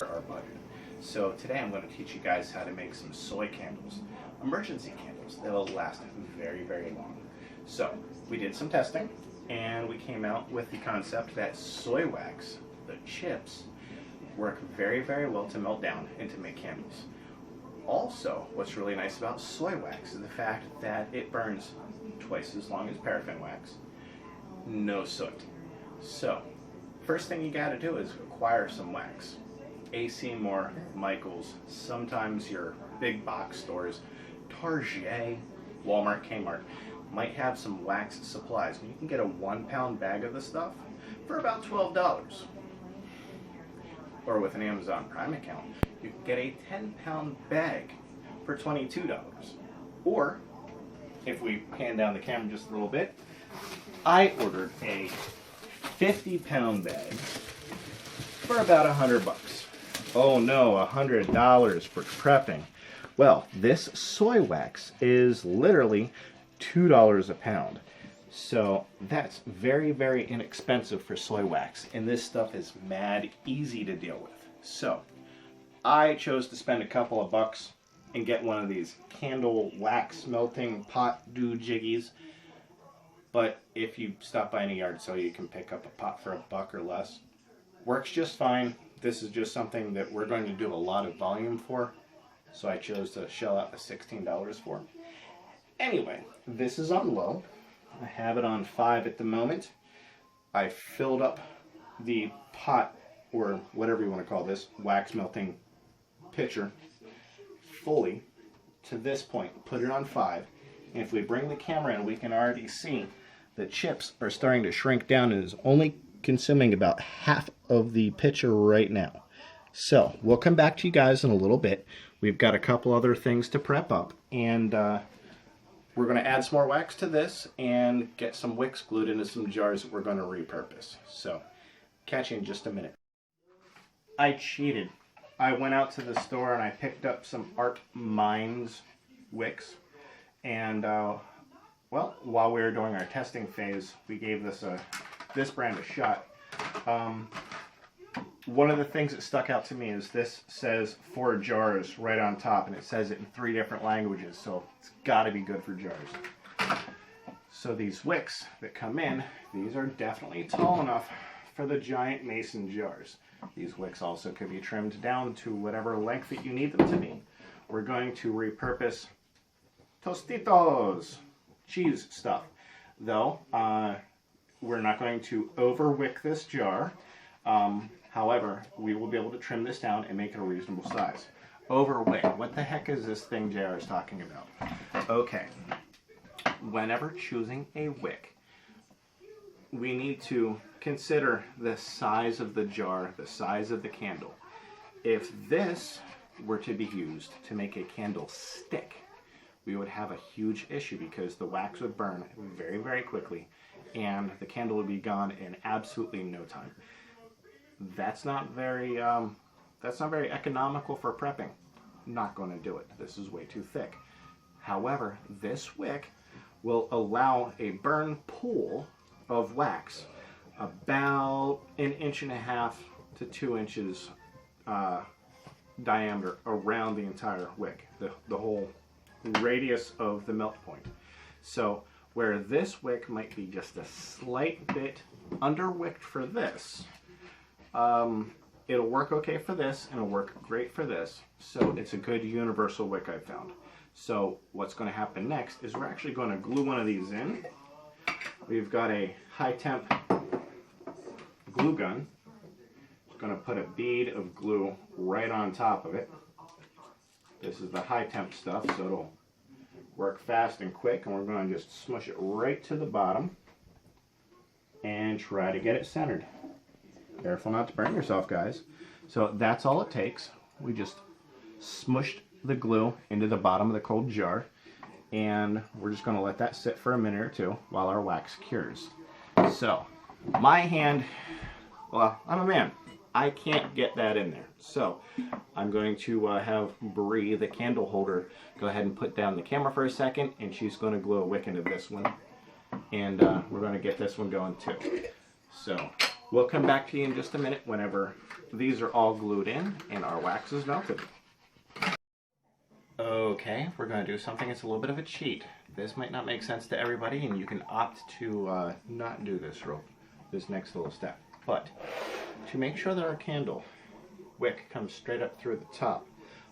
our budget. So today I'm going to teach you guys how to make some soy candles, emergency candles that'll last very, very long. So we did some testing and we came out with the concept that soy wax, the chips, work very, very well to melt down and to make candles. Also, what's really nice about soy wax is the fact that it burns twice as long as paraffin wax, no soot. So, first thing you gotta do is acquire some wax. AC Moore, Michaels, sometimes your big box stores, Target, Walmart, Kmart, might have some wax supplies. You can get a 1 pound bag of the stuff for about $12. Or with an Amazon Prime account, you can get a 10-pound bag for $22. Or, if we pan down the camera just a little bit, I ordered a 50-pound bag for about $100. Oh no, $100 for prepping. Well, this soy wax is literally $2 a pound. So that's very, very inexpensive for soy wax, and this stuff is mad easy to deal with. So I chose to spend a couple of bucks and get one of these candle wax melting pot do-jiggies. But if you stop by any yard sale, you can pick up a pot for $1 or less. Works just fine. This is just something that we're going to do a lot of volume for, so I chose to shell out the $16 for. Anyway, this is on low. I have it on 5 at the moment. I filled up the pot, or whatever you want to call this, wax melting pitcher, fully to this point. Put it on 5. And if we bring the camera in, we can already see the chips are starting to shrink down and is only consuming about half of the pitcher right now. So we'll come back to you guys in a little bit. We've got a couple other things to prep up, and we're going to add some more wax to this and get some wicks glued into some jars that we're going to repurpose. So catch you in just a minute. I cheated. I went out to the store and I picked up some Art Minds wicks, and well, while we were doing our testing phase, we gave this brand a shot. One of the things that stuck out to me is this says 4 jars right on top, and it says it in 3 different languages, so it's got to be good for jars. So these wicks that come in, these are definitely tall enough for the giant mason jars. These wicks also can be trimmed down to whatever length that you need them to be. We're going to repurpose Tostitos cheese stuff, though. We're not going to over-wick this jar. However, we will be able to trim this down and make it a reasonable size. Over-wick. What the heck is this thing JR is talking about? Okay. Whenever choosing a wick, we need to consider the size of the jar, the size of the candle. If this were to be used to make a candle stick, we would have a huge issue because the wax would burn very, very quickly and the candle would be gone in absolutely no time. That's not very economical for prepping. Not going to do it. This is way too thick. However, this wick will allow a burn pool of wax about 1.5 to 2 inches diameter around the entire wick, the whole radius of the melt point. So where this wick might be just a slight bit underwicked for this, it'll work okay for this and it'll work great for this. So it's a good universal wick I've found. So what's going to happen next is we're actually going to glue one of these in. We've got a high temp glue gun. Going to put a bead of glue right on top of it. This is the high temp stuff, so it'll work fast and quick, and we're going to just smush it right to the bottom and try to get it centered. Careful not to burn yourself, guys. So that's all it takes. We just smushed the glue into the bottom of the cold jar, and we're just going to let that sit for a minute or two while our wax cures. So my hand, well, I'm a man. I can't get that in there. So I'm going to have Bree, the candle holder, go ahead and put down the camera for a second, and she's going to glue a wick into this one. And we're going to get this one going too. So We'll come back to you in just a minute whenever these are all glued in and our wax is melted. Okay, we're going to do something that's a little bit of a cheat. This might not make sense to everybody, and you can opt to not do this next little step. But to make sure that our candle wick comes straight up through the top,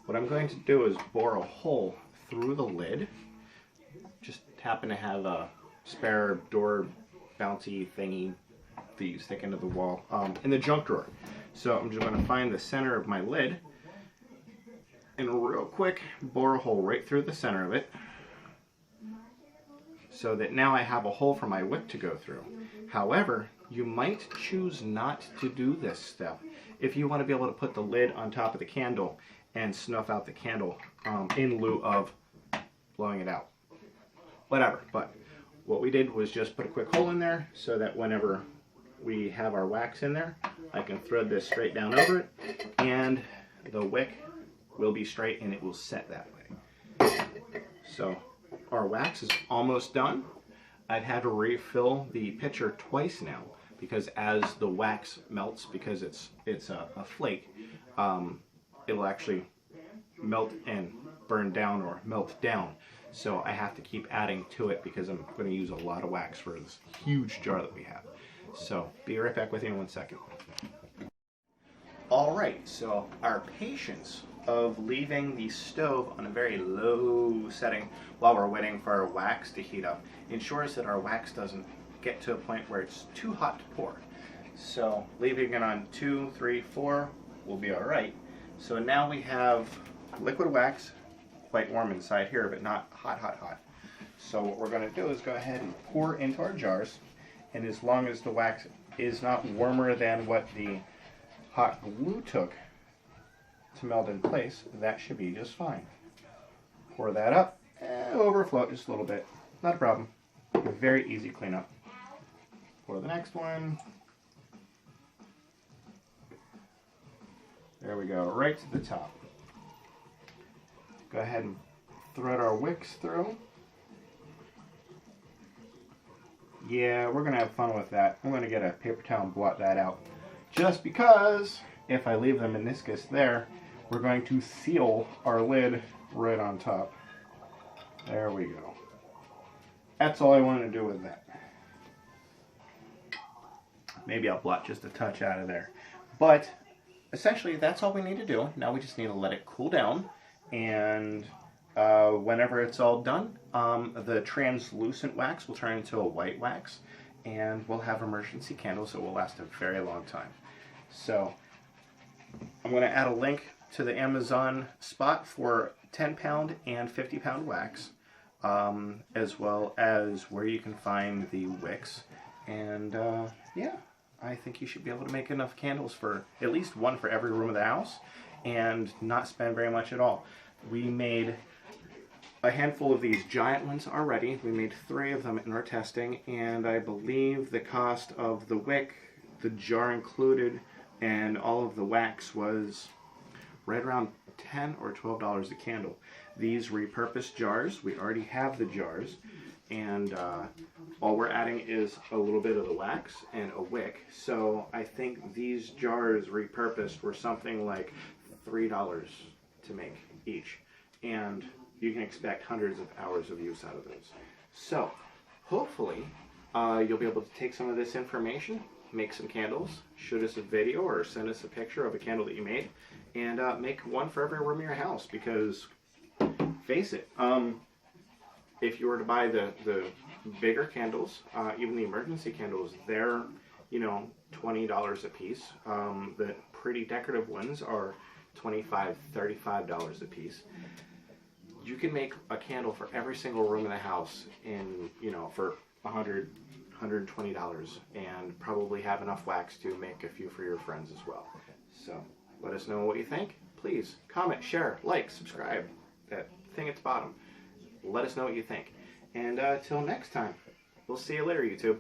what I'm going to do is bore a hole through the lid. Just happen to have a spare door bouncy thingy that you stick into the wall in the junk drawer. So I'm just going to find the center of my lid and real quick bore a hole right through the center of it, so that now I have a hole for my wick to go through. However, you might choose not to do this step if you want to be able to put the lid on top of the candle and snuff out the candle in lieu of blowing it out. Whatever, but what we did was just put a quick hole in there so that whenever we have our wax in there, I can thread this straight down over it, and the wick will be straight and it will set that way. So our wax is almost done. I've had to refill the pitcher twice now because as the wax melts, because it's a flake, it'll actually melt and burn down or melt down. So I have to keep adding to it because I'm going to use a lot of wax for this huge jar that we have. So be right back with you in 1 second. Alright, so our patience of leaving the stove on a very low setting while we're waiting for our wax to heat up ensures that our wax doesn't get to a point where it's too hot to pour. So leaving it on 2, 3, 4 will be alright. So now we have liquid wax, quite warm inside here, but not hot, hot, hot. So what we're going to do is go ahead and pour into our jars, and as long as the wax is not warmer than what the hot glue took to melt in place, that should be just fine. Pour that up, overflow it just a little bit, not a problem. Very easy cleanup. Pour the next one. There we go, right to the top. Go ahead and thread our wicks through. Yeah, we're going to have fun with that. I'm going to get a paper towel and blot that out. Just because if I leave the meniscus there, we're going to seal our lid right on top. There we go. That's all I want to do with that. Maybe I'll blot just a touch out of there. But essentially that's all we need to do. Now we just need to let it cool down, and whenever it's all done, the translucent wax will turn into a white wax, and we'll have emergency candles that will last a very long time. So I'm going to add a link to the Amazon spot for 10-pound and 50-pound wax, as well as where you can find the wicks. And yeah, I think you should be able to make enough candles for at least one for every room of the house and not spend very much at all. We made a handful of these giant ones already. We made 3 of them in our testing, and I believe the cost of the wick, the jar included, and all of the wax was right around $10 or $12 a candle. These repurposed jars, we already have the jars, and all we're adding is a little bit of the wax and a wick. So I think these jars repurposed were something like $3 to make each, and you can expect hundreds of hours of use out of those. So hopefully you'll be able to take some of this information, make some candles, shoot us a video or send us a picture of a candle that you made, and make one for every room in your house. Because face it, if you were to buy the bigger candles, even the emergency candles, they're, you know, $20 a piece. The pretty decorative ones are $25, $35 a piece. You can make a candle for every single room in the house in, you know, for $100, $120, and probably have enough wax to make a few for your friends as well. So let us know what you think. Please comment, share, like, subscribe. That thing at the bottom. Let us know what you think. And till next time, we'll see you later, YouTube.